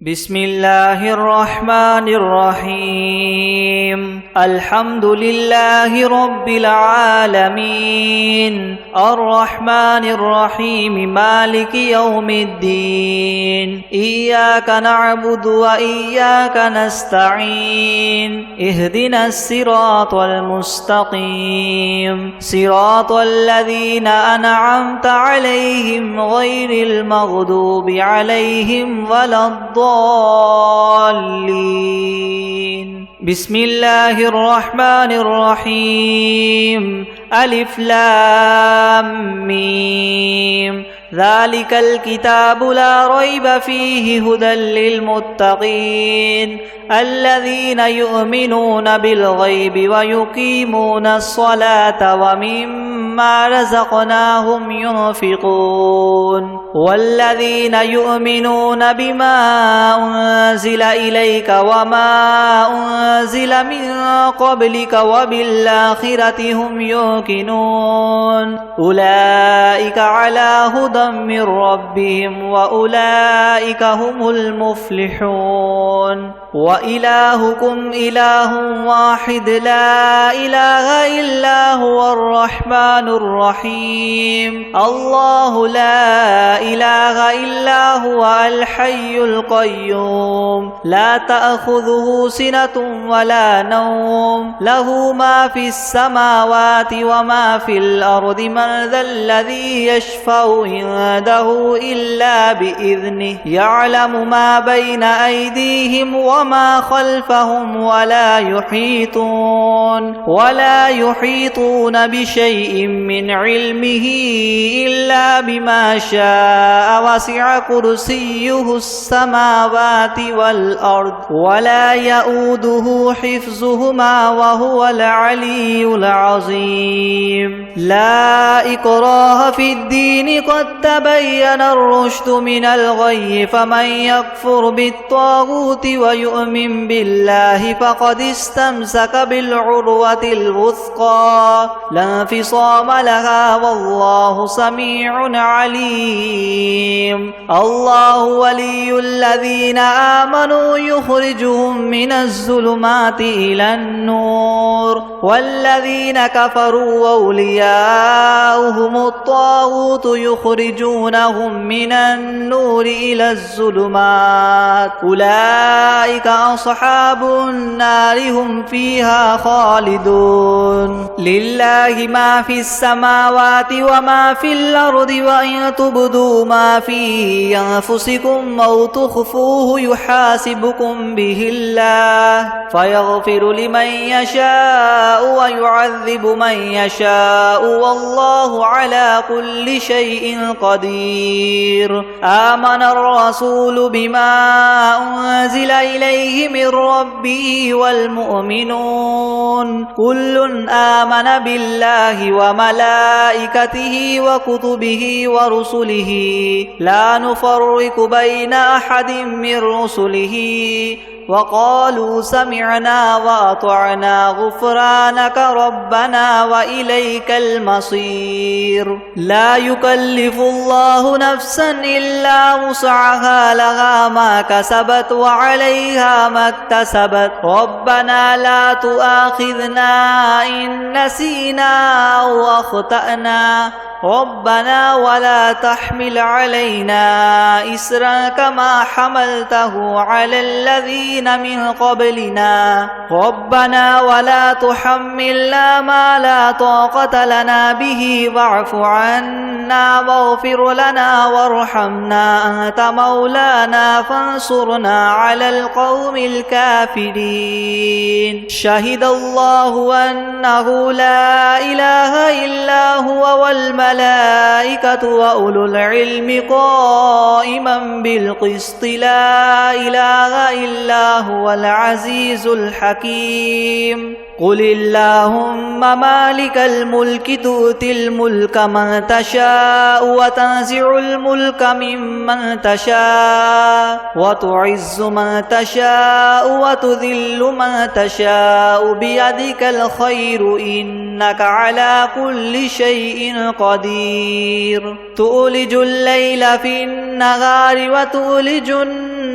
بسم الله الرحمن الرحيم الحمد لله رب العالمين الرحمن الرحيم مالك يوم الدين إياك نعبد وإياك نستعين اهدنا الصراط المستقيم صراط الذين أنعمت عليهم غير المغضوب عليهم ولا الضالين. بسم الله الرحمن الرحيم ألف لام ميم ذلك الكتاب لا ريب فيه هدى للمتقين الذين يؤمنون بالغيب ويقيمون الصلاة ومما رزقناهم ينفقون والذين يؤمنون بما أنزل إليك وما أنزل من قبلك وبالآخرة هم يوقنون أولئك على هدى من ربهم وأولئك هم المفلحون وإلهكم إله واحد لا إله إلا هو الرحمن الرحيم الله لا إله إلا هو الحي القيوم لا تأخذه سنة ولا نوم له ما في السماوات وما في الأرض من ذا الذي يشفع عنده إلا بإذنه يعلم ما بين أيديهم وما خلفهم ولا يحيطون بشيء من علمه إلا بما شاء وسع كرسيه السماوات والأرض ولا يؤوده حفظهما وهو العلي العظيم لا إكراه في الدين قد تبين الرشد من الغي فمن يكفر بالطاغوت ويؤمن بالله فقد استمسك بالعروة الوثقى لا انفصام لها والله سميع عليم الله ولي الذين آمنوا يخرجهم من الظلمات إلى النور والذين كفروا أولياؤهم الطاغوت يخرجونهم من النور إلى الظلمات أولئك أصحاب النار هم فيها خالدون لله ما في السماوات وما في الأرض وإن تبدوا ما في أنفسكم أو تخفوه يحاسبكم به الله فيغفر لمن يشاء ويعذب من يشاء والله على كل شيء قدير آمن الرسول بما أنزل إليه من ربه والمؤمنون كل آمن بالله وملائكته وكتبه ورسله لا نفرق بين أحد من رسله وقالوا سمعنا وأطعنا غفرانك ربنا وإليك المصير لا يكلف الله نفسا إلا وسعها لها ما كسبت وعليها ما اكتسبت ربنا لا تؤاخذنا إن نسينا أو أخطأنا ربنا ولا تحمل علينا إسرا كما حملته على الذين من قبلنا ربنا ولا تحملنا ما لا طاقة لنا به واعف عنا واغفر لنا وارحمنا أنت مولانا فانصرنا على القوم الكافرين شهد الله أنه لا إله إلا هو والملائكة وأولو العلم قائما بالقسط لا إله إلا هو العزيز الحكيم قل اللهم مالك الملك تؤتي الملك من تشاء وتنزع الملك ممن تشاء وتعز من تشاء وتذل من تشاء بيدك الخير إنك على كل شيء قدير تولج الليل في النهار وتولج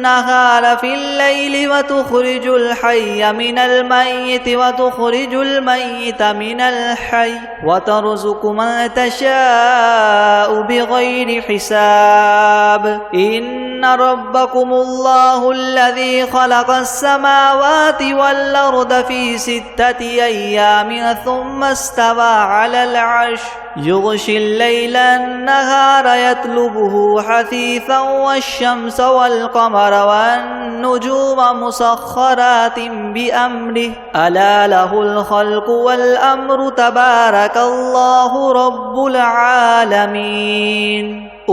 النهار في الليل وتخرج الحي من الميت وتخرج الميت من الحي وترزق من تشاء بغير حساب إن ربكم الله الذي خلق السماوات والأرض في 6 أيام ثم استوى على العرش يغشي الليل النهار يطلبه حثيثا والشمس والقمر والنجوم مسخرات بأمره ألا له الخلق والأمر تبارك الله رب العالمين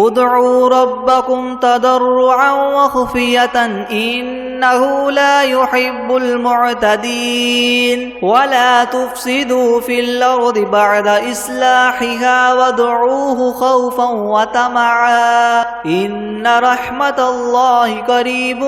ادعوا ربكم تضرعا وخفية إنه لا يحب المعتدين ولا تفسدوا في الأرض بعد إصلاحها وادعوه خوفا وطمعا إن رحمة الله قريب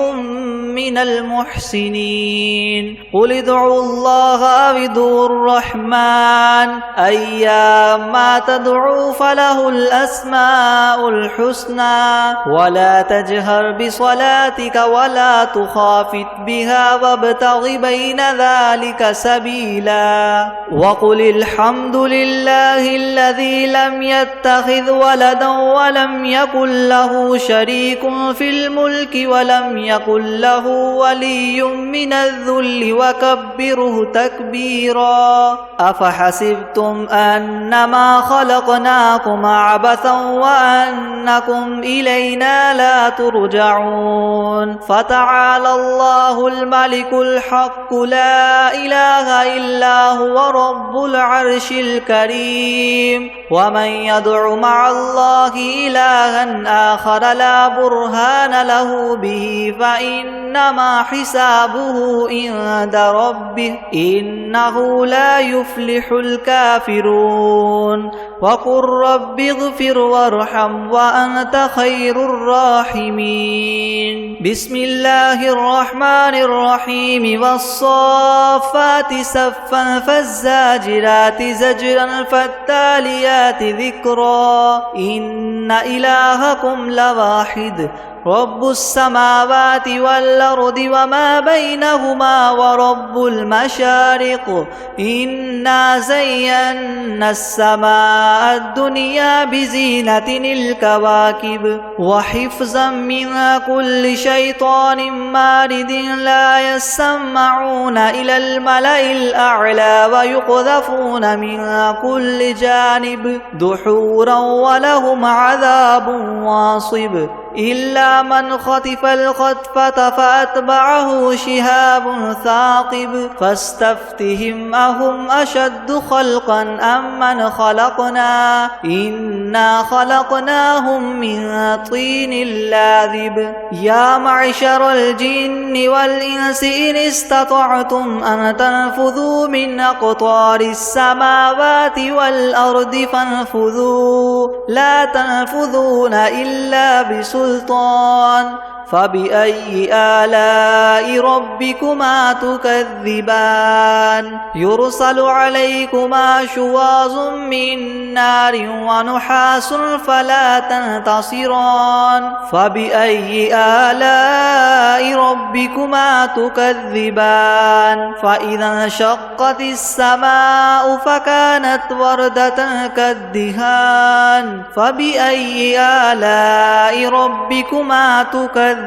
من المحسنين قل ادعوا الله أو ادعوا الرحمن أيما تدعوا فله الأسماء الحسنى ولا تجهر بصلاتك ولا تخافت بها وابتغ بين ذلك سبيلا وقل الحمد لله الذي لم يتخذ ولدا ولم يكن له شريك في الملك ولم يكن له ولي من الذل وكبره تكبيرا أفحسبتم أنما خلقناكم عبثا وأنكم إلينا لا ترجعون فتعالى الله الملك الحق لا إله إلا هو رب العرش الكريم ومن يدع مع الله إلها آخر لا برهان له به فإنما حسابه عند ربه إنه لا يفلح الكافرون وقل رب اغفر وارحم وأنت خير الراحمين بسم الله الرحمن الرحيم والصافات صفا فالزاجرات زجرا فالتاليات ذكرا إن إلهكم لواحد رب السماوات والأرض وما بينهما ورب المشارق إنا زينا السماء الدنيا بزينة الكواكب وحفظا من كل شيطان مارد لا يسمعون إلى الملأ الأعلى ويقذفون من كل جانب دحورا ولهم عذاب واصب إلا من خطف الخطفة فأتبعه شهاب ثاقب فاستفتهم أهم أشد خلقا أم من خلقنا إنا خلقناهم من طين لاذب يا معشر الجن والإنس إن استطعتم أن تنفذوا من أقطار السماوات والأرض فانفذوا لا تنفذون إلا بسلطان فبأي آلاء ربكما تكذبان يرسل عليكما شواظ من نار ونحاس فلا تنتصران فبأي آلاء ربكما تكذبان فإذا انشقت السماء فكانت وردة كالدهان فبأي آلاء ربكما تكذبان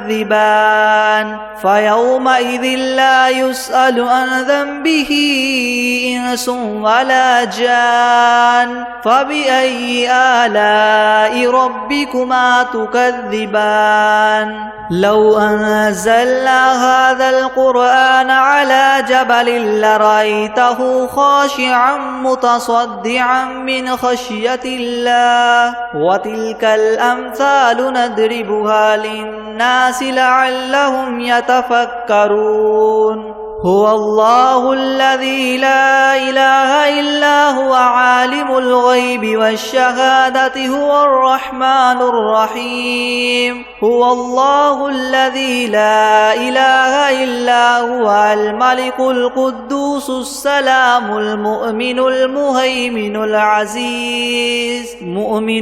فيومئذ لا يسأل عن ذنبه إنس ولا جان فبأي آلاء ربكما تكذبان لو أنزلنا هذا القرآن على جبل لرأيته خاشعا متصدعا من خشية الله وتلك الأمثال نضربها للناس لعلهم يتفكرون هو الله الذي لا إله إلا هو عالم الغيب والشهادة هو الرحمن الرحيم هو الله الذي لا إله إلا هو الملك القدوس السلام المؤمن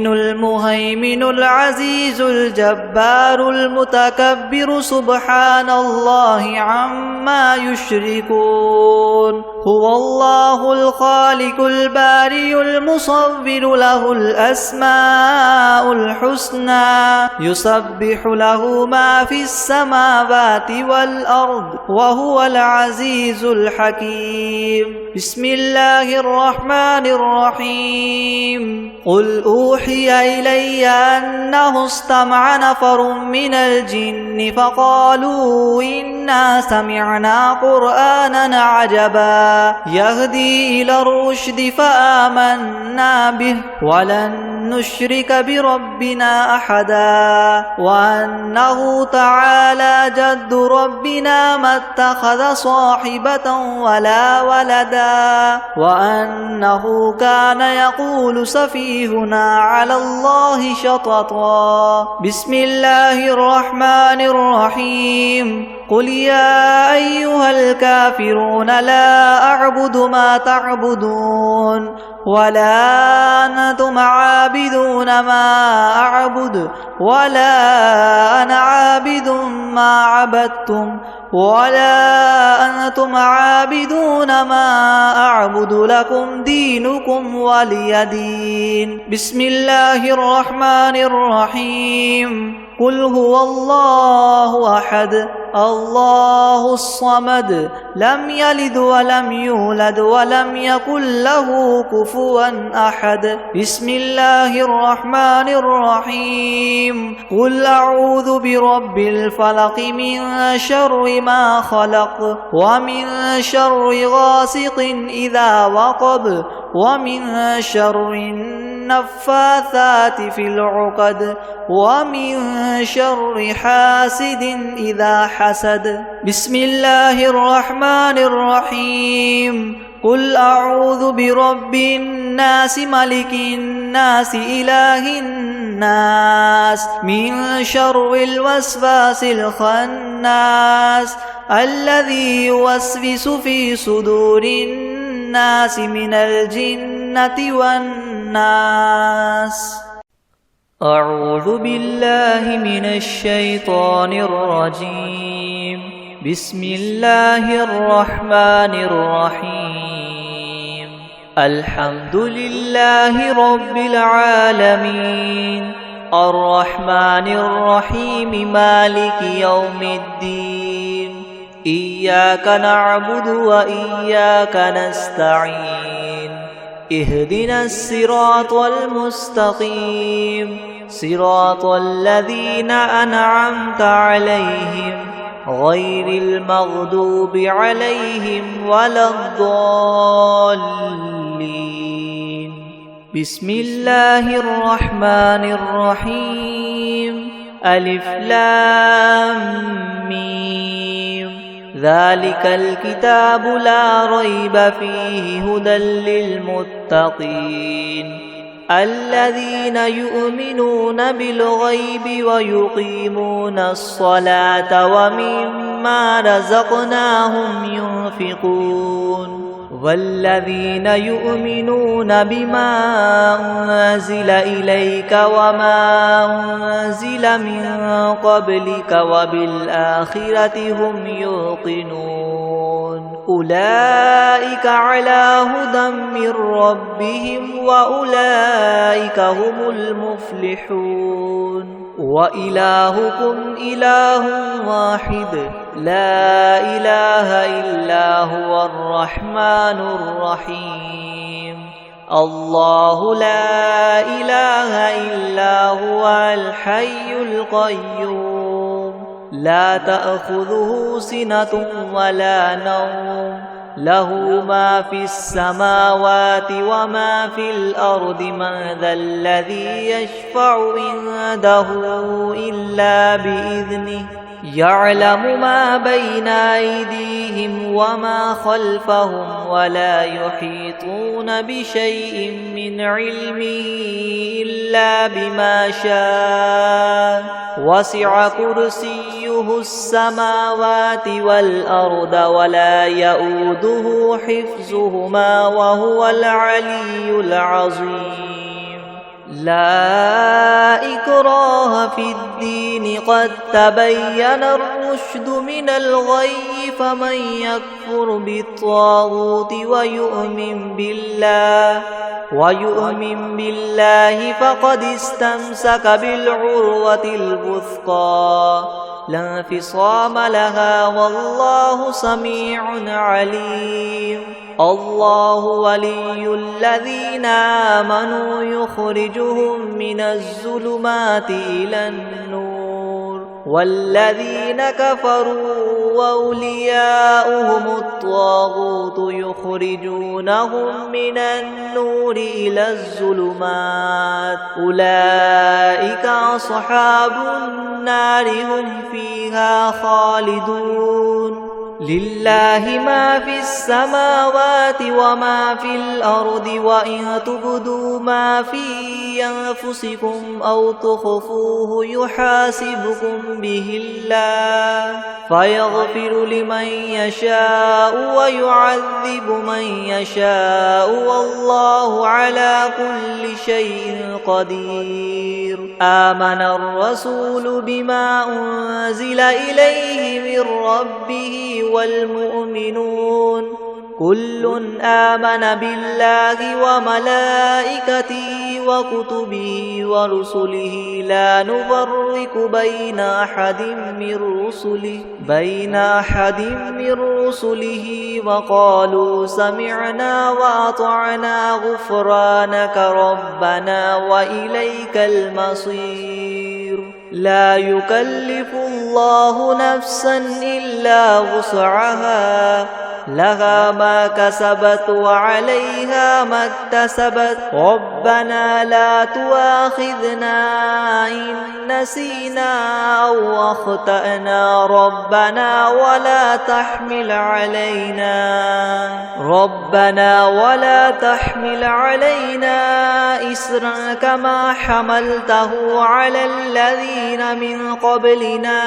المهيمن العزيز الجبار المتكبر سبحان الله عما يشركون هو الله الخالق البارئ المصور له الأسماء الحسنى يسبح له ما في السماوات والأرض وهو العزيز الحكيم بسم الله الرحمن الرحيم قل أوحي إلي أنه استمع نفر من الجن فقالوا إنا سمعنا قرآنا عجبا يهدي إلى الرشد فآمنا به ولن نشرك بربنا أحدا وأنه تعالى جد ربنا ما اتخذ صاحبة ولا ولدا وأنه كان يقول سفيهنا على الله شططا بسم الله الرحمن الرحيم قل يا أيها الكافرون لا أعبد ما تعبدون ولا أنتم عابدون ما أعبد ولا أنا عابد ما عبدتم ولا أنتم عابدون ما أعبد لكم دينكم ولي دين بسم الله الرحمن الرحيم قل هو الله أحد الله الصمد لم يلد ولم يولد ولم يكن له كفوا أحد بسم الله الرحمن الرحيم قل أعوذ برب الفلق من شر ما خلق ومن شر غاسق إذا وقب ومن شر النفاثات في العقد ومن شر حاسد إذا حسد بسم الله الرحمن الرحيم قل أعوذ برب الناس ملك الناس إله الناس من شر الوسواس الخناس الذي يوسوس في صدور الناس من الجنة والناس أعوذ بالله من الشيطان الرجيم بسم الله الرحمن الرحيم الحمد لله رب العالمين الرحمن الرحيم مالك يوم الدين إياك نعبد وإياك نستعين اهدنا الصراط المستقيم صراط الذين أنعمت عليهم غير المغضوب عليهم ولا الضالين بسم الله الرحمن الرحيم ألف لام ميم ذلك الكتاب لا ريب فيه هدى للمتقين الذين يؤمنون بالغيب ويقيمون الصلاة ومما رزقناهم ينفقون والذين يؤمنون بما أنزل إليك وما أنزل من قبلك وبالآخرة هم يوقنون أولئك على هدى من ربهم وأولئك هم المفلحون وإلهكم إله واحد لا إله إلا هو الرحمن الرحيم الله لا إله إلا هو الحي القيوم لا تأخذه سنة ولا نوم له ما في السماوات وما في الأرض من ذا الذي يشفع عنده إلا بإذنه يعلم ما بين أيديهم وما خلفهم ولا يحيطون بشيء من علمه إلا بما شاء وسع كرسيه السماوات والأرض ولا يؤوده حفظهما وهو العلي العظيم لا إكراه في الدين قد تبين الرشد من الغي فمن يكفر بالطاغوت ويؤمن بالله فقد استمسك بالعروة الوثقى لا انفصام لها والله سميع عليم الله ولي الذين آمنوا يخرجهم من الظلمات إلى النور والذين كفروا وأولياؤهم الطاغوت يخرجونهم من النور إلى الظلمات أولئك أصحاب النار هم فيها خالدون لله ما في السماوات وما في الأرض وإن تبدوا ما في أنفسكم أو تخفوه يحاسبكم به الله فيغفر لمن يشاء ويعذب من يشاء والله على كل شيء قدير آمن الرسول بما أنزل إليه من ربه والمؤمنون كل آمن بالله وملائكته وكتبه ورسله لا نفرق بين أحد من رسله وقالوا سمعنا وأطعنا غفرانك ربنا وإليك المصير لا يكلف الله نفسا إلا وسعها لها ما كسبت وعليها ما اكتسبت ربنا لا تؤاخذنا إن نسينا أو أخطأنا ربنا ولا تحمل علينا إسرا كما حملته على الذين من قبلنا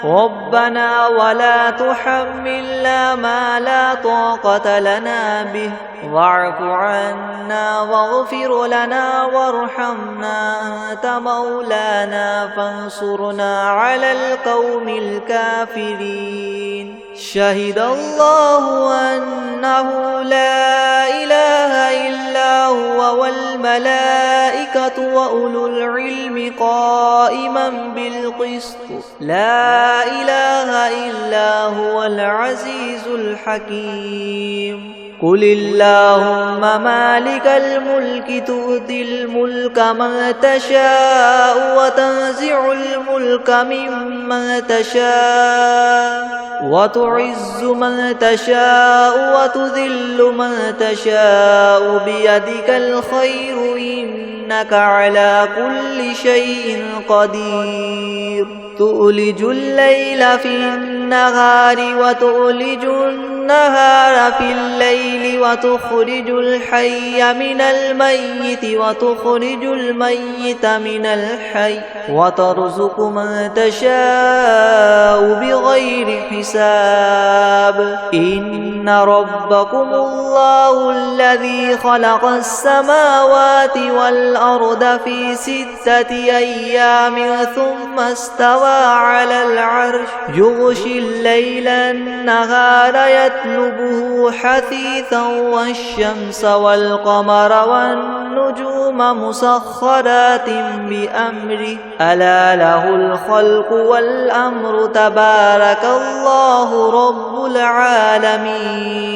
ربنا ولا تحملنا ما لا طاقة لنا به واعف عنا واغفر لنا وارحمنا أنت مولانا فانصرنا على القوم الكافرين شهد الله أنه لا إله إلا هو والملائكة وأولو العلم قائما بالقسط لا إله إلا هو العزيز الحكيم قل اللهم مالك الملك تؤتي الملك من تشاء وتنزع الملك ممن تشاء وتعز من تشاء وتذل من تشاء بيدك الخير إنك على كل شيء قدير تؤلج الليل في النهار وتؤلج النهار في الليل وتخرج الحي من الميت وتخرج الميت من الحي وترزق من تشاء بغير حساب إن ربكم الله الذي خلق السماوات والأرض في 6 أيام ثم استوى على العرش يغشي الليل النهار يطلبه حثيثا والشمس والقمر والنجوم مسخرات بأمره ألا له الخلق والأمر تبارك الله رب العالمين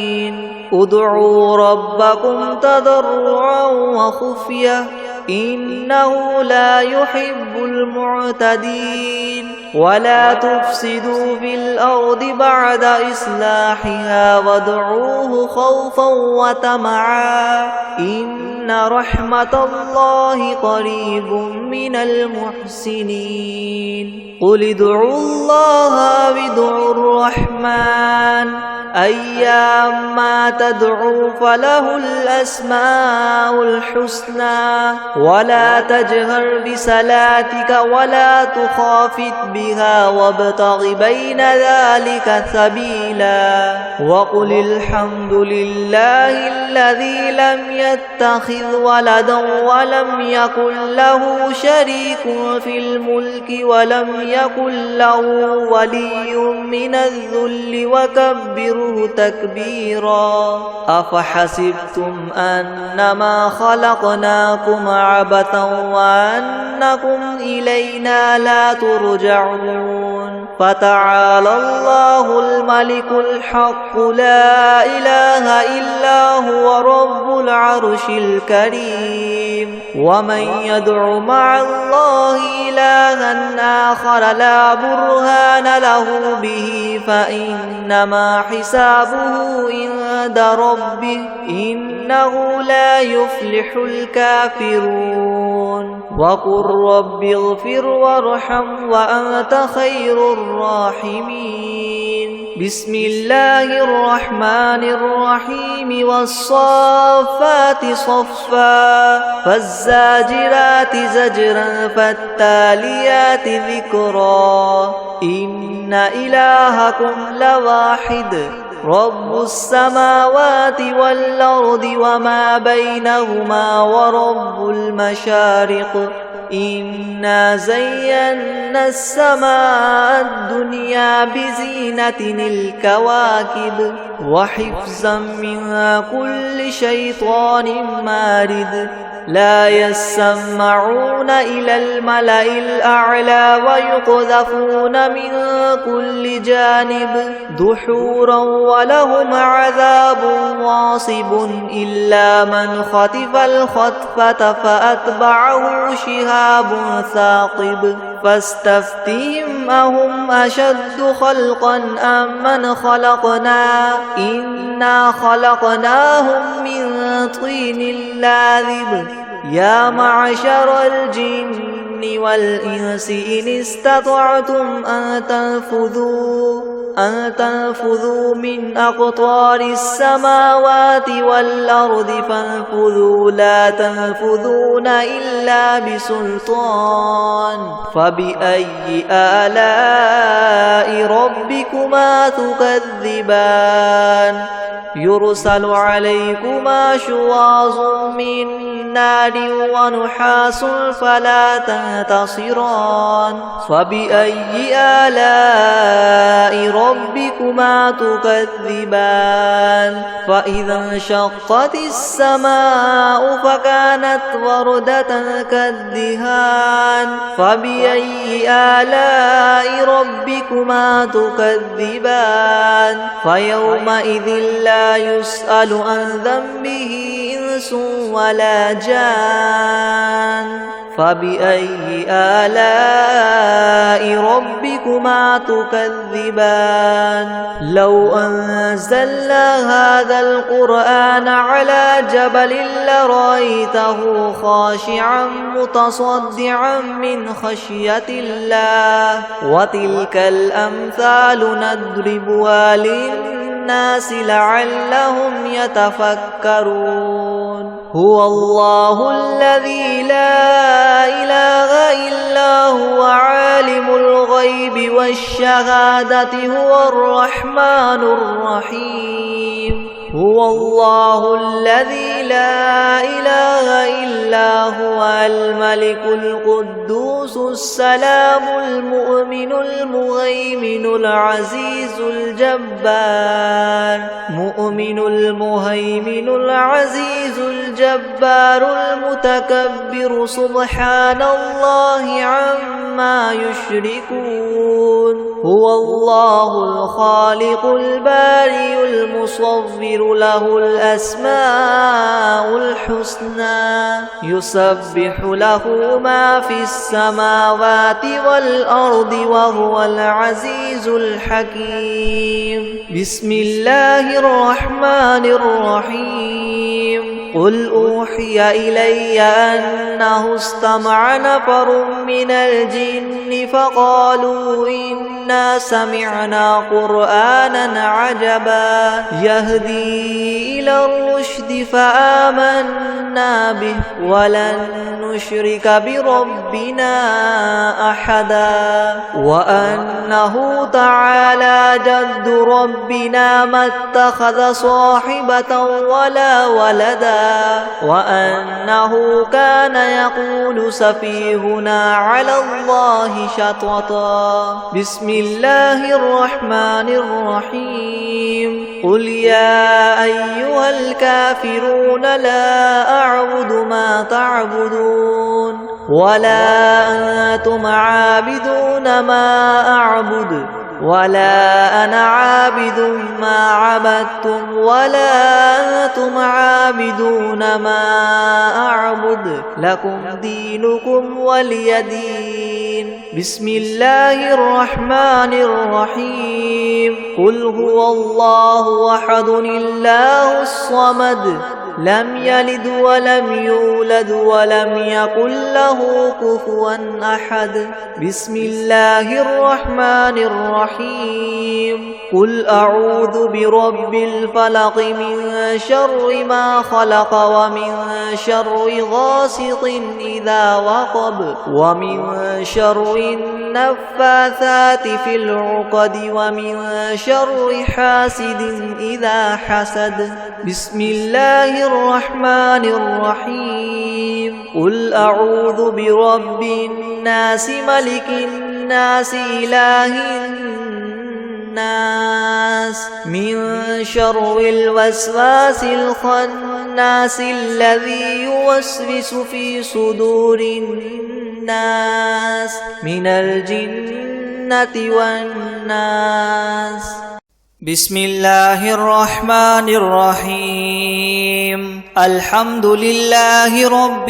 ادعوا ربكم تضرعا وخفية إنه لا يحب المعتدين ولا تفسدوا في الأرض بعد إصلاحها وادعوه خوفا وطمعا إن رحمة الله قريب من المحسنين قل ادعوا الله أو ادعوا الرحمن أيما تدعوا فله الأسماء الحسنى ولا تجهر بصلاتك ولا تخافت بها وابتغ بين ذلك سبيلا وقل الحمد لله الذي لم يتخذ ولدا ولم يكن له شريك في الملك ولم يكن له ولي من الذل وكبره تكبيرا أفحسبتم أنما خلقناكم عبثا وأنكم إلينا لا ترجعون فتعالى الله الملك الحق لا إله إلا هو رب العرش الكريم ومن يدع مع الله إلها آخر لا برهان له به فإنما حسابه عند ربه إنه لا يفلح الكافرون وقل رب اغفر وارحم وأنت خير الراحمين بسم الله الرحمن الرحيم والصافات صفا فالزاجرات زجرا فالتاليات ذكرا إن إلهكم لواحد رب السماوات والأرض وما بينهما ورب المشارق إنا زينا السماء الدنيا بزينة الكواكب وحفظا من كل شيطان مارد لا يسمعون إلى الملأ الأعلى ويقذفون من كل جانب دحورا ولهم عذاب واصب إلا من خطف الخطفة فأتبعه شهاب ثاقب فاستفتهم أهم أشد خلقا أم من خلقنا إنا خلقناهم من طين لاذب يا معشر الجن والإنس إن استطعتم أن تنفذوا من أقطار السماوات والأرض فانفذوا لا تنفذون إلا بسلطان فبأي آلاء ربكما تكذبان يرسل عليكما شواظ من نار ونحاس فلا تنتصران فبأي آلاء ربكما تكذبان فإذا انشقت السماء فكانت وردة كالدهان فبأي آلاء ربكما تكذبان فيومئذ لا يسأل عن ذنبه إنس ولا جان فبأي آلاء ربكما تكذبان لو أنزلنا هذا القرآن على جبل لرأيته خاشعا متصدعا من خشية الله وتلك الأمثال نضربها للناس لعلهم يتفكرون هو الله الذي لا إله إلا هو عالم الغيب والشهادة هو الرحمن الرحيم هو الله الذي لا إله إلا هو الملك القدوس السلام المؤمن المهيمن العزيز الجبار مؤمن المهيمن العزيز الجبار المتكبر سبحان الله عما يشركون هو الله الخالق البارئ المصور له الأسماء الحسنى يسبح له ما في السماوات والأرض وهو العزيز الحكيم. بسم الله الرحمن الرحيم. قل أوحي إلي أنه استمع نفر من الجن فقالوا إنا سمعنا قرآنا عجبا يهدي إلى الرشد فآمنا به ولن نشرك بربنا أحدا وأنه تعالى جد ربنا ما اتخذ صاحبة ولا ولدا وأنه كان يقول سفيهنا على الله شططا. بسم الله الرحمن الرحيم. قل يا أيها الكافرون لا أعبد ما تعبدون ولا أنتم عابدون ما أعبد ولا أنا عابد ما عبدتم ولا أنتم عابدون ما أعبد لكم دينكم ولي دين. بسم الله الرحمن الرحيم. قل هو الله أحد الله الصمد لم يلد ولم يولد ولم يكن له كفوا أحد. بسم الله الرحمن الرحيم. قل أعوذ برب الفلق من شر ما خلق ومن شر غاسق إذا وقب ومن شر النفاثات في العقد ومن شر حاسد إذا حسد. بسم الله الرحمن الرحيم. قل أعوذ برب الناس ملك الناس إله الناس من شر الوسواس الخناس الذي يوسوس في صدور الناس من الجنة والناس. بسم الله الرحمن الرحيم. الحمد لله رب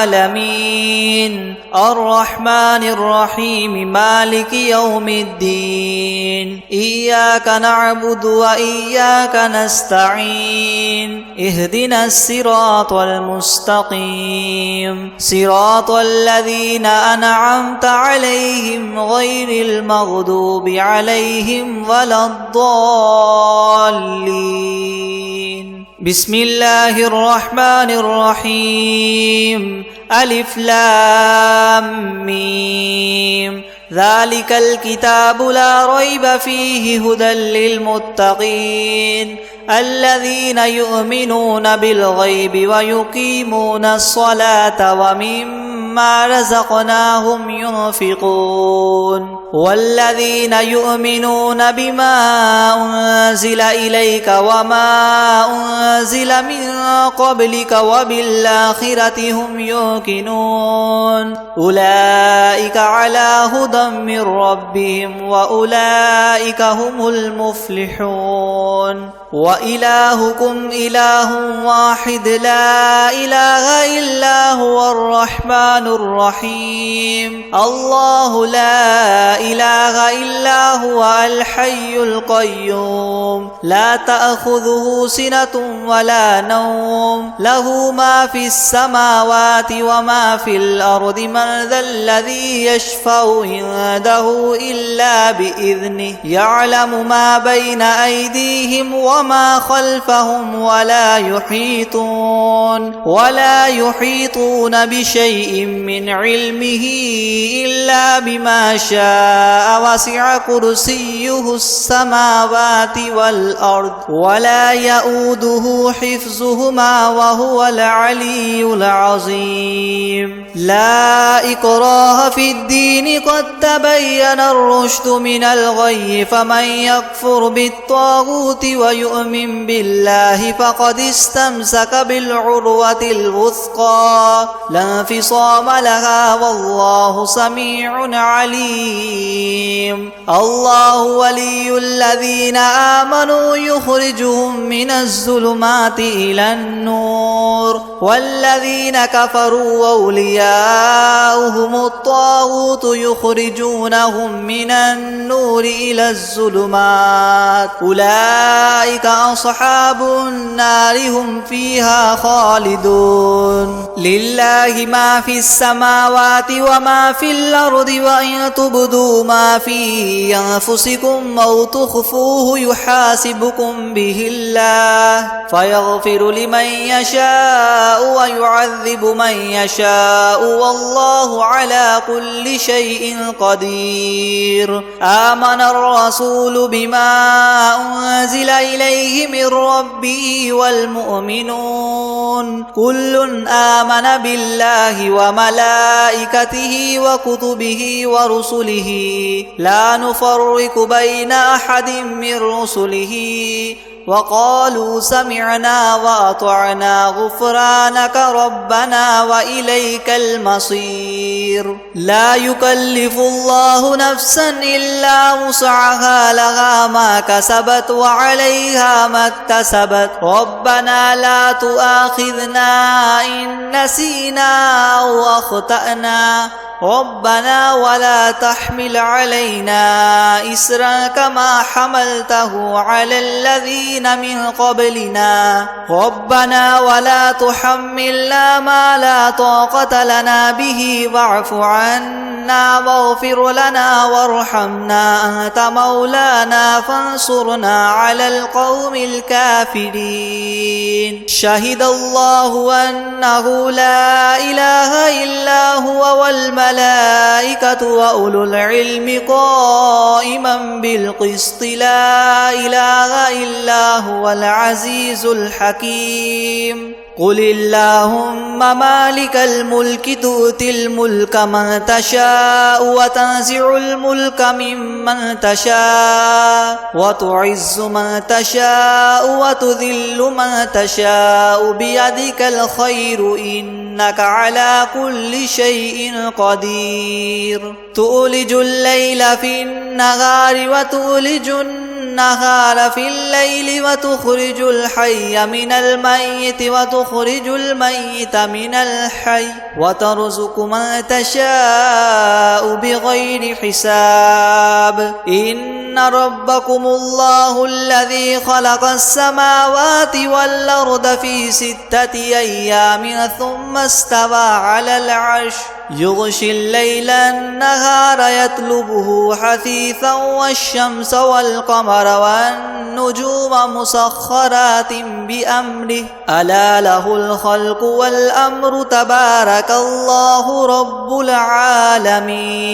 العالمين الرحمن الرحيم مالك يوم الدين إياك نعبد وإياك نستعين اهدنا الصراط المستقيم صراط الذين أنعمت عليهم غير المغضوب عليهم ولا الضالين. بسم الله الرحمن الرحيم. ألف لام ميم ذلك الكتاب لا ريب فيه هدى للمتقين الذين يؤمنون بالغيب ويقيمون الصلاة ومما رزقناهم ينفقون والذين يؤمنون بما أنزل إليك وما أنزل من قبلك وبالآخرة هم يوقنون أولئك على هدى من ربهم وأولئك هم المفلحون. وإلهكم إله واحد لا إله إلا هو الرحمن الرحيم الله لا إله إلا هو الحي القيوم لا تأخذه سنة ولا نوم له ما في السماوات وما في الأرض من ذا الذي يشفع عنده إلا بإذنه يعلم ما بين أيديهم وما خلفهم ولا يحيطون بشيء من علمه إلا بما شاء وسع كرسيه السماوات والأرض ولا يؤوده حفظهما وهو العلي العظيم. لا إكراه في الدين قد تبين الرشد من الغي فمن يكفر بالطاغوت ويؤمن بالله فقد استمسك بالعروة الوثقى لا انفصام لها والله سميع عليم. حكيم الله ولي الذين آمنوا يخرجهم من الظلمات إلى النور والذين كفروا أولياؤهم الطاغوت يخرجونهم من النور إلى الظلمات أولئك أصحاب النار هم فيها خالدون لله ما في السماوات وما في الأرض وإن تبدوا ما في أنفسكم أو تخفوه يحاسبكم به الله فيغفر لمن يشاء ويعذب من يشاء والله على كل شيء قدير آمن الرسول بما أنزل إليه من ربه والمؤمنون كل آمن بالله وملائكته وكتبه ورسله لا نفرق بين أحد من رسله وقالوا سمعنا وأطعنا غفرانك ربنا وإليك المصير لا يكلف الله نفسا إلا وسعها لها ما كسبت وعليها ما اكتسبت ربنا لا تؤاخذنا إن نسينا أو أخطأنا ربنا ولا تحمل علينا إسرا كما حملته على الذين من قبلنا ربنا ولا تحملنا ما لا طاقة لنا به واعف عنا واغفر لنا وارحمنا أنت مولانا فانصرنا على القوم الكافرين شهد الله أنه لا إله إلا هو والملائكة وأولو العلم قائما بالقسط لا إله إلا هو العزيز الحكيم قل اللهم مالك الملك تؤتي الملك من تشاء وتنزع الملك ممن تشاء وتعز من تشاء وتذل من تشاء بيدك الخير إنك على كل شيء قدير تولج الليل في النهار وتولج النهار في الليل وتخرج الحي من الميت وتخرج الميت من الحي وترزق من تشاء بغير حساب إن ربكم الله الذي خلق السماوات والأرض في 6 أيام ثم استوى على العرش يغشي الليل النهار يطلبه حثيثا والشمس والقمر والنجوم مسخرات بأمره ألا له الخلق والأمر تبارك الله رب العالمين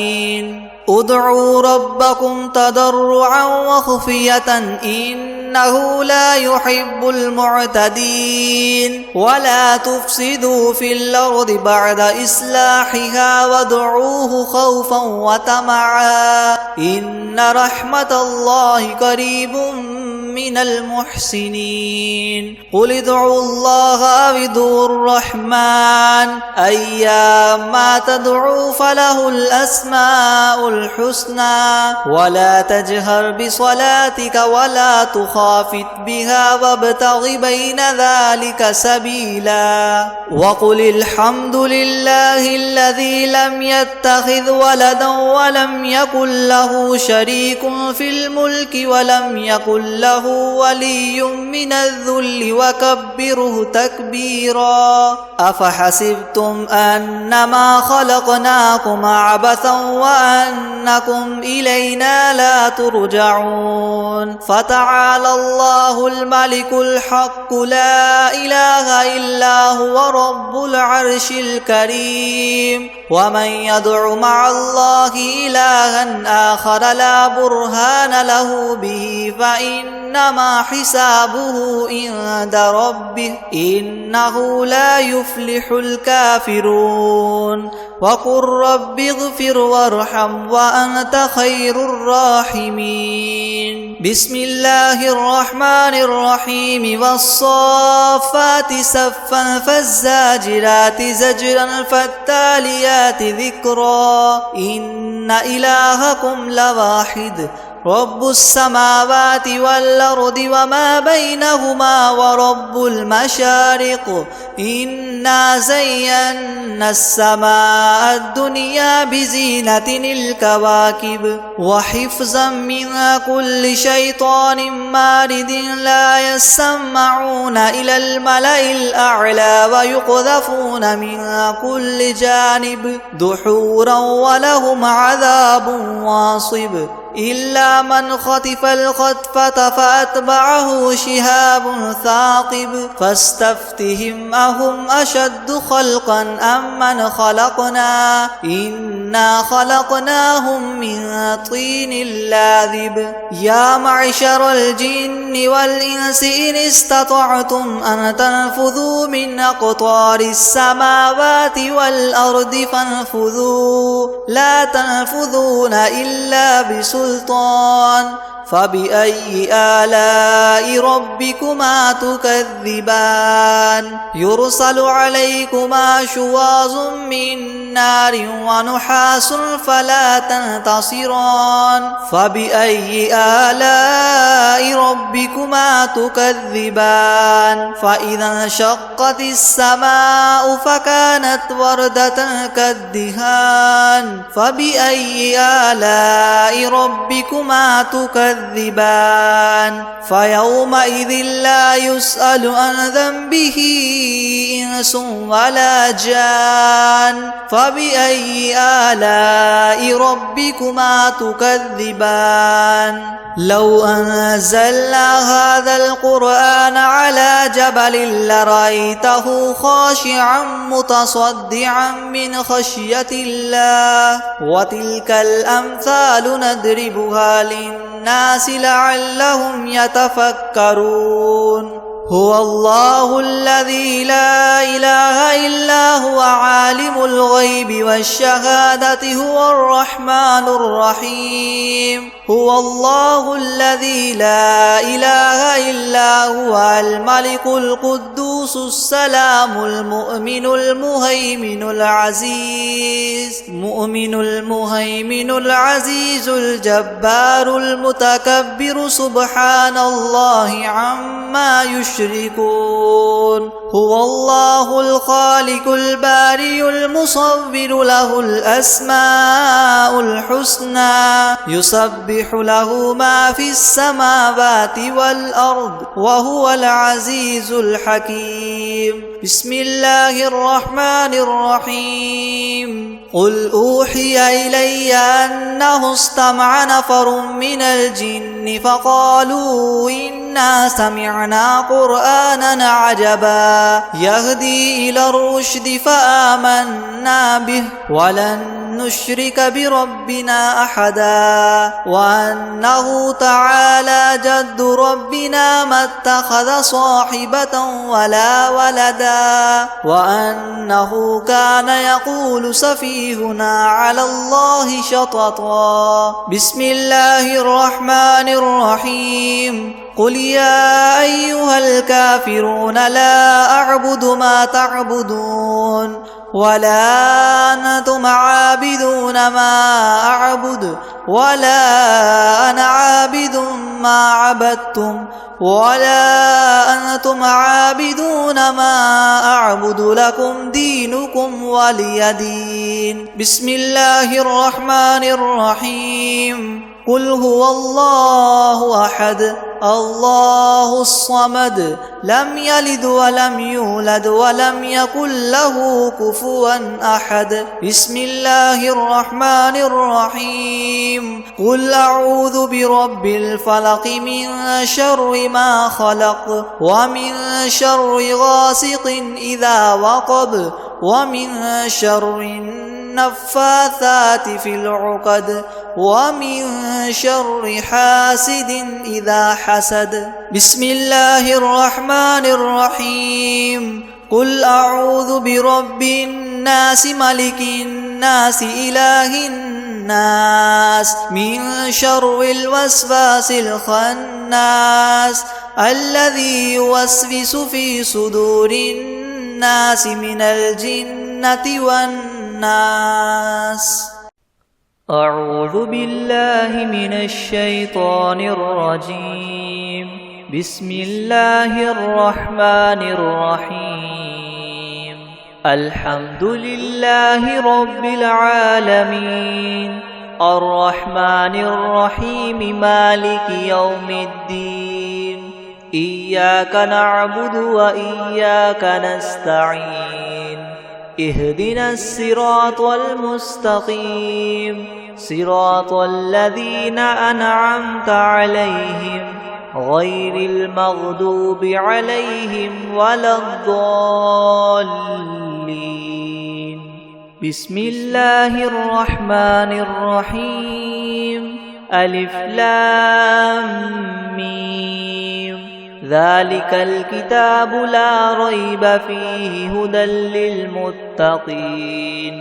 ادعوا ربكم تضرعا وخفية إنه لا يحب المعتدين ولا تفسدوا في الأرض بعد إصلاحها وادعوه خوفا وطمعا إن رحمة الله قريب من المحسنين قل ادعوا الله أو ادعوا الرحمن أيما تدعوا فله الأسماء الحسنى ولا تجهر بصلاتك ولا تخافت بها وابتغ بين ذلك سبيلا وقل الحمد لله الذي لم يتخذ ولدا ولم يكن له شريك في الملك ولم يكن له ولي من الذل وكبره تكبيرا أفحسبتم أنما خلقناكم عبثا وأنكم إلينا لا ترجعون فتعالى الله الملك الحق لا إله إلا هو رب العرش الكريم ومن يدع مع الله إلها آخر لا برهان له به فإنما حسابه عند ربه إنه لا يفلح الكافرون وقل رب اغفر وارحم وأنت خير الراحمين بسم الله الرحمن الرحيم والصافات صفا فالزاجرات زجرا فالتاليات الآيات ذكرا إن إلهكم لواحد رب السماوات والأرض وما بينهما ورب المشارق إنا زينا السماء الدنيا بزينة الكواكب وحفظا من كل شيطان مارد لا يسمعون إلى الملأ الأعلى ويقذفون من كل جانب دحورا ولهم عذاب واصب إلا من خطف الخطفة فأتبعه شهاب ثاقب فاستفتهم أهم أشد خلقا أم من خلقنا إنا خلقناهم من طين لاذب يا معشر الجن والإنس إن استطعتم أن تنفذوا من أقطار السماوات والأرض فانفذوا لا تنفذون إلا بسلطان فبأي آلاء ربكما تكذبان يرسل عليكما شواظ من نار ونحاس فلا تنتصران فبأي آلاء ربكما تكذبان فإذا انشقت السماء فكانت وردة كالدهان فبأي آلاء ربكما تكذبان فيومئذ لا يسأل عن ذنبه إنس ولا جان فبأي آلاء ربكما تكذبان لو أنزلنا هذا القرآن على جبل لرأيته خاشعا متصدعا من خشية الله وتلك الأمثال نضربها للناس لعلهم يتفكرون هو الله الذي لا إله إلا هو عالم الغيب والشهادة هو الرحمن الرحيم هو الله الذي لا إله إلا هو الملك القدوس السلام المؤمن المهيمن العزيز الجبار المتكبر سبحان الله عما يشركون هو الله الخالق البارئ المصور له الأسماء الحسنى يسبح له ما في السماوات والأرض وهو العزيز الحكيم بسم الله الرحمن الرحيم قل أوحي إلي أنه استمع نفر من الجن فقالوا إنا سمعنا قرآنا عجبا يهدي إلى الرشد فآمنا به ولن نشرك بربنا أحدا وأنه تعالى جد ربنا ما اتخذ صاحبة ولا ولدا وأنه كان يقول سفيهنا على الله شططا بسم الله الرحمن الرحيم قل يا أيها الكافرون لا أعبد ما تعبدون ولا أنتم عابدون ما أعبد ولا أنا عابد ما عبدتم ولا أنتم عابدون ما أعبد لكم دينكم ولي دين بسم الله الرحمن الرحيم قل هو الله أحد الله الصمد لم يلد ولم يولد ولم يكن له كفوا أحد بسم الله الرحمن الرحيم قل أعوذ برب الفلق من شر ما خلق ومن شر غاسق إذا وقب ومن شر النفاثات في العقد ومن شر حاسد إذا حسد بسم الله الرحمن الرحيم قل أعوذ برب الناس ملك الناس إله الناس من شر الوسواس الخناس الذي يوسوس في صدور الناس من الجنة والناس الناس. أعوذ بالله من الشيطان الرجيم. بسم الله الرحمن الرحيم. الحمد لله رب العالمين الرحمن الرحيم مالك يوم الدين. إياك نعبد وإياك نستعين. اهدنا الصراط المستقيم صراط الذين أنعمت عليهم غير المغضوب عليهم ولا الضالين. بسم الله الرحمن الرحيم. ألف لام ميم. ذلك الكتاب لا ريب فيه هدى للمتقين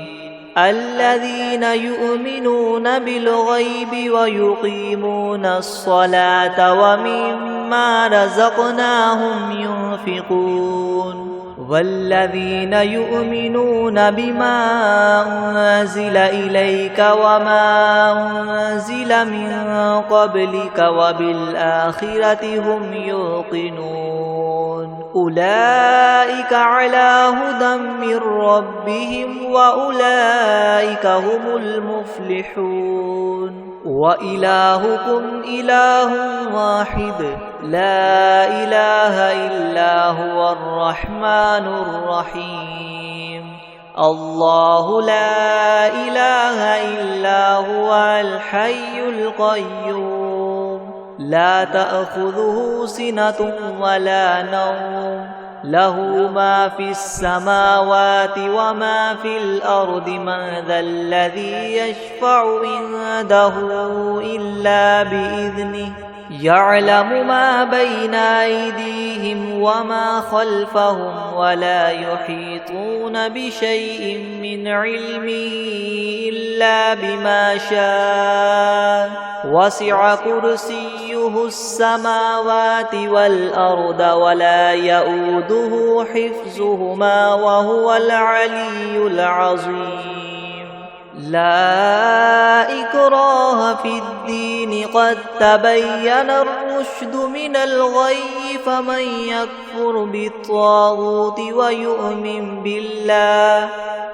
الذين يؤمنون بالغيب ويقيمون الصلاة ومما رزقناهم ينفقون والذين يؤمنون بما أنزل إليك وما أنزل من قبلك وبالآخرة هم يوقنون. أولئك على هدى من ربهم وأولئك هم المفلحون. وإلهكم إله واحد لا إله إلا هو الرحمن الرحيم. الله لا إله إلا هو الحي القيوم لا تأخذه سنة ولا نوم له ما في السماوات وما في الأرض. من ذا الذي يشفع عنده إلا بإذنه يعلم ما بين أيديهم وما خلفهم ولا يحيطون بشيء من علمه إلا بما شاء. وسع كرسيه السماوات والأرض ولا يؤوده حفظهما وهو العلي العظيم. لا إكراه في الدين قد تبين الرشد من الغي. فمن يكفر بالطاغوت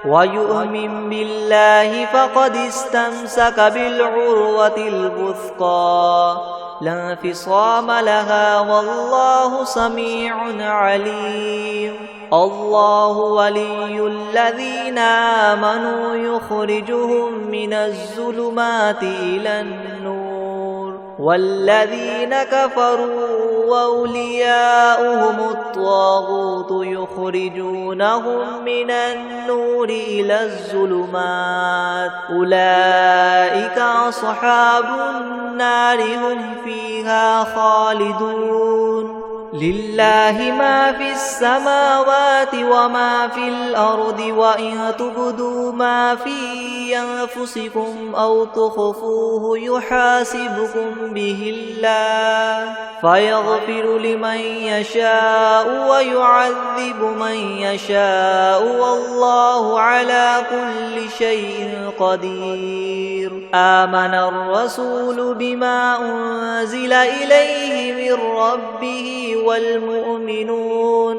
ويؤمن بالله فقد استمسك بالعروة الوثقى لا انفصام لها والله سميع عليم. الله ولي الذين آمنوا يخرجهم من الظلمات إلى النور والذين كفروا وأولياؤهم الطاغوت يخرجونهم من النور إلى الظلمات. أولئك أصحاب النار هم فيها خالدون. لله ما في السماوات وما في الأرض وإن تبدوا ما في أنفسكم أو تخفوه يحاسبكم به الله فيغفر لمن يشاء ويعذب من يشاء والله على كل شيء قدير. آمن الرسول بما أنزل إليه من ربه والمؤمنون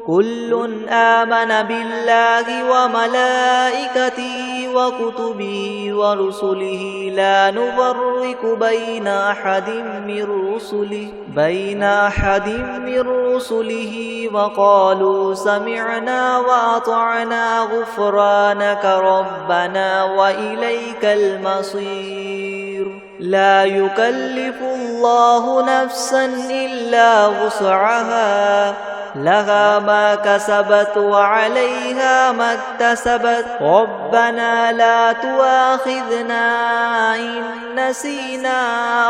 كل آمن بالله وملائكته وكتبه ورسله لا نفرق بين أحد من رسله وقالوا سمعنا وأطعنا غفرانك ربنا وإليك المصير. لا يكلف الله نفسا إلا وسعها لها ما كسبت وعليها ما اكتسبت ربنا لا تؤاخذنا إن نسينا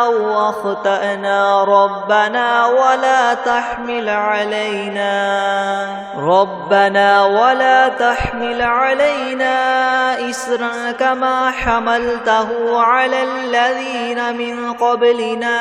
أو أخطأنا ربنا ولا تحمل علينا إسرا كما حملته على الذين من قبلنا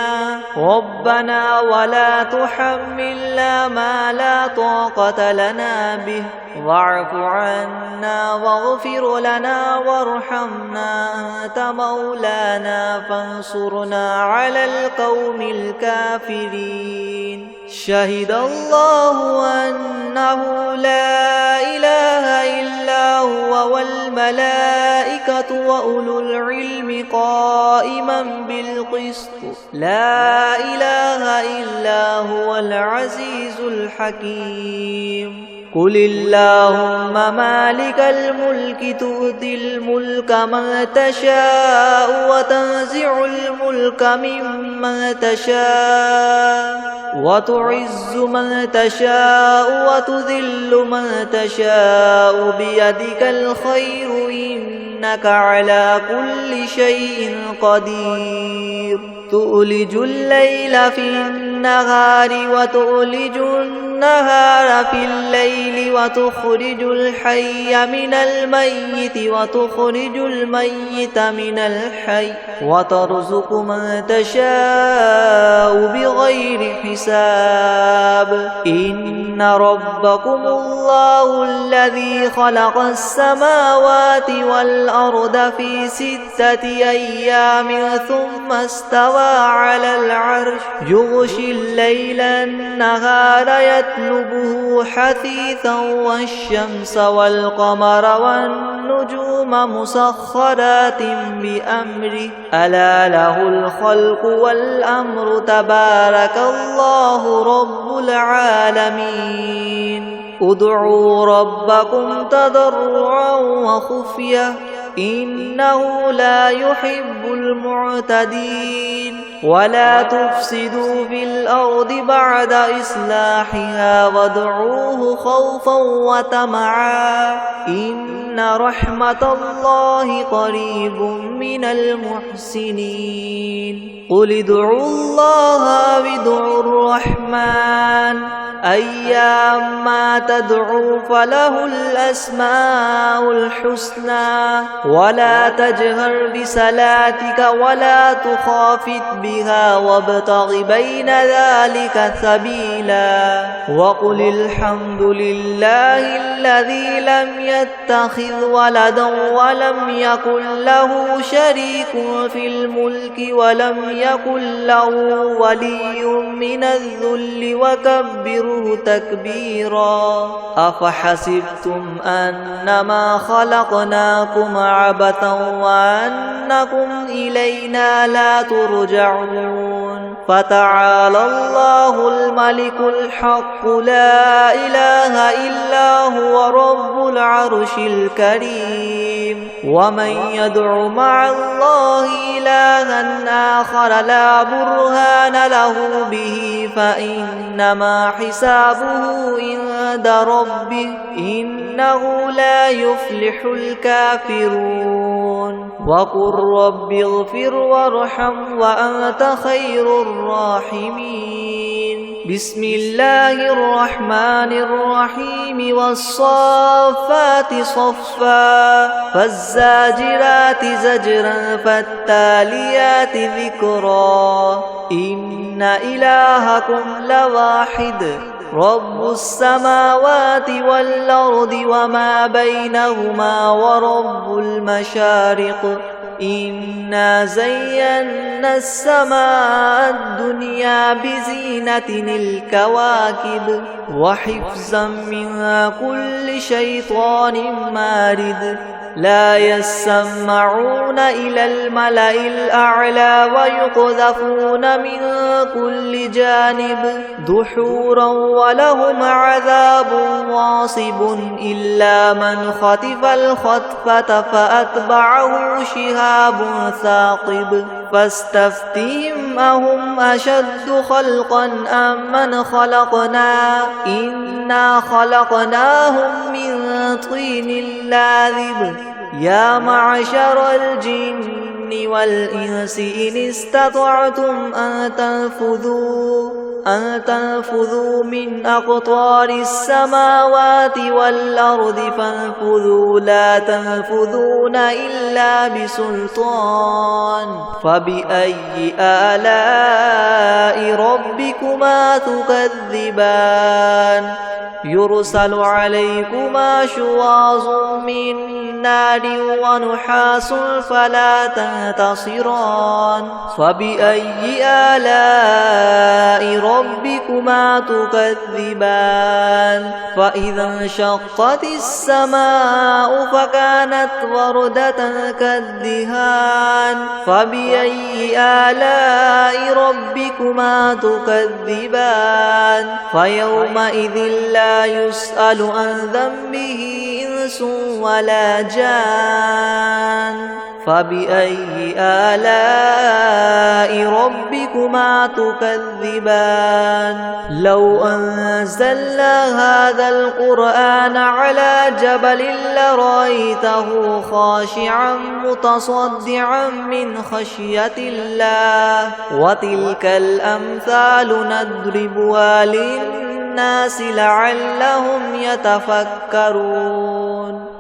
ربنا ولا تحملنا ما لا لا طاقة لنا به واعف عنا واغفر لنا وارحمنا أنت مولانا فانصرنا على القوم الكافرين شهد الله أنه لا إله إلا هو والملائكة وأولو العلم قائما بالقسط لا إله إلا هو العزيز الحكيم قل اللهم مالك الملك تؤتي الملك من تشاء وتنزع الملك ممن تشاء وتعز من تشاء وتذل من تشاء بيدك الخير إنك على كل شيء قدير تؤلج الليل في النهار وتؤلج النهار في الليل وتخرج الحي من الميت وتخرج الميت من الحي وترزق من تشاء بغير حساب إن ربكم الله الذي خلق السماوات والأرض في 6 أيام ثم استوى على العرش يغشي الليل النهار يطلبه حثيثا والشمس والقمر والنجوم مسخرات بأمره ألا له الخلق والأمر تبارك الله رب العالمين ادعوا ربكم تضرعا وخفية إنه لا يحب المعتدين ولا تفسدوا في الأرض بعد إصلاحها وادعوه خوفا وطمعا إن رحمة الله قريب من المحسنين قل ادعوا الله أو ادعوا الرحمن أيما تدعوا فله الأسماء الحسنى ولا تجهر بصلاتك ولا تخافت بها وابتغ بين ذلك سبيلا وقل الحمد لله الذي لم يتخذ ولدا ولم يكن له شريك في الملك ولم يكن له ولي من الذل وكبره تكبيرا أفحسبتم أنما خلقناكم عبثا وأنكم إلينا لا ترجعون فتعالى الله الملك الحق لا إله إلا هو رب العرش الكريم ومن يدع مع الله إلها آخر لا برهان له به فإنما حسابه عند ربه إنه لا يفلح الكافرون وقل رب اغفر وارحم وأنت خير الراحمين بسم الله الرحمن الرحيم والصافات صفا فالزاجرات زجرا فالتاليات ذكرا إن إلهكم لواحد رب السماوات والأرض وما بينهما ورب المشارق إنا زينا السماء الدنيا بزينة الكواكب وحفظا من كل شيطان مارد لا يسمعون إلى الملأ الأعلى ويقذفون من كل جانب دحورا ولهم عذاب واصب إلا من خطف الخطفة فأتبعه شهاب ثاقب فاستفتهم أهم أشد خلقا أم من خلقنا إنا خلقناهم من طين لاذب يا معشر الجن والجن والإنس إن استطعتم أن تنفذوا من أقطار السماوات والأرض فانفذوا لا تنفذون إلا بسلطان فبأي آلاء ربكما تكذبان يرسل عليكما شواظ من نار ونحاس فلا تنتصران فبأي آلاء ربكما تكذبان فإذا انشقت السماء فكانت وردة كالدهان فبأي آلاء ربكما تكذبان فيومئذ لا يسأل عن ذنبه إنس ولا جان فبأي آلاء ربكما تكذبان لو أنزلنا هذا القرآن على جبل لرأيته خاشعا متصدعا من خشية الله وتلك الأمثال نضربها للناس لعلهم يتفكرون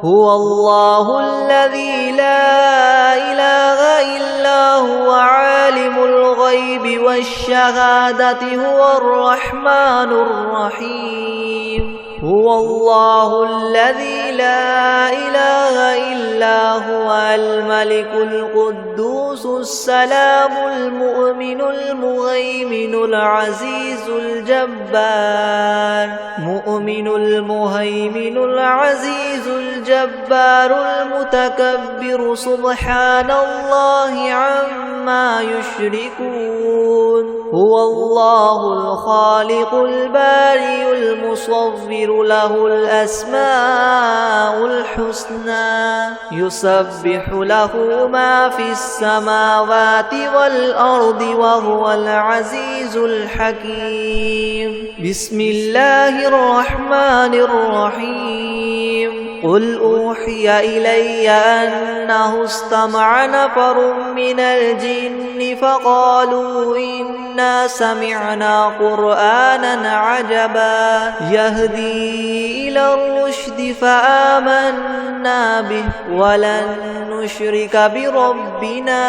هو الله الذي لا إله إلا هو عالم الغيب والشهادة هو الرحمن الرحيم هو الله الذي لا إله إلا هو الملك القدوس السلام المؤمن المهيمن العزيز الجبار مؤمن المهيمن العزيز الجبار المتكبر سبحان الله عما يشركون هو الله الخالق البارئ المصور له الأسماء الحسنى يسبح له ما في السماوات والأرض وهو العزيز الحكيم بسم الله الرحمن الرحيم قل أوحي إلي أنه استمع نفر من الجن فقالوا إنا سمعنا قرآنا عجبا يهدي إلى الرشد فآمنا به ولن نشرك بربنا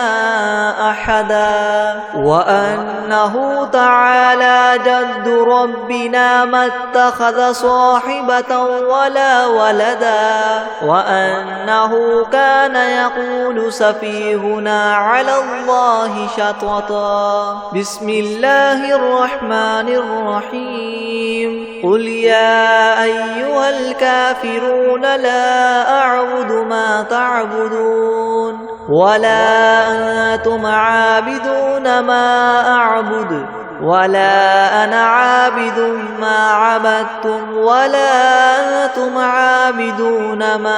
أحدا وأنه تعالى جد ربنا ما اتخذ صاحبة ولا ولدا وأنه كان يقول سفيهنا على الله شططا بسم الله الرحمن الرحيم قل يا أيها الكافرون لا أعبد ما تعبدون ولا أنتم عابدون ما أعبد ولا أنا عابد ما عبدتم ولا أنتم عابدون ما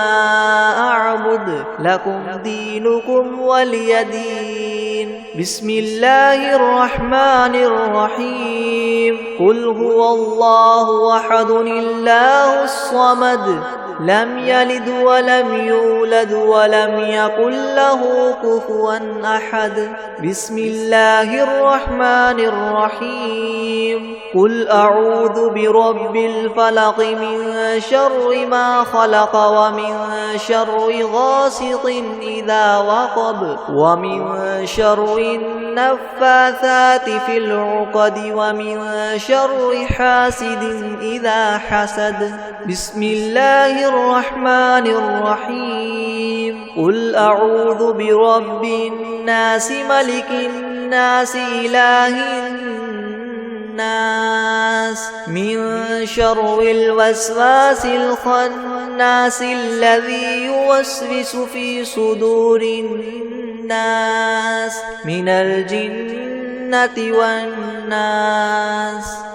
أعبد لكم دينكم ولي دين بسم الله الرحمن الرحيم قل هو الله أحد الله الصمد لم يلد ولم يولد ولم يكن له كفوا أحد بسم الله الرحمن الرحيم قل أعوذ برب الفلق من شر ما خلق ومن شر غاسق إذا وقب ومن شر النفاثات في العقد ومن شر حاسد إذا حسد بسم الله الرحمن الرحيم قل أعوذ برب الناس ملك الناس إله الناس من شر الوسواس الخناس الذي يوسوس في صدور الناس من الجنة والناس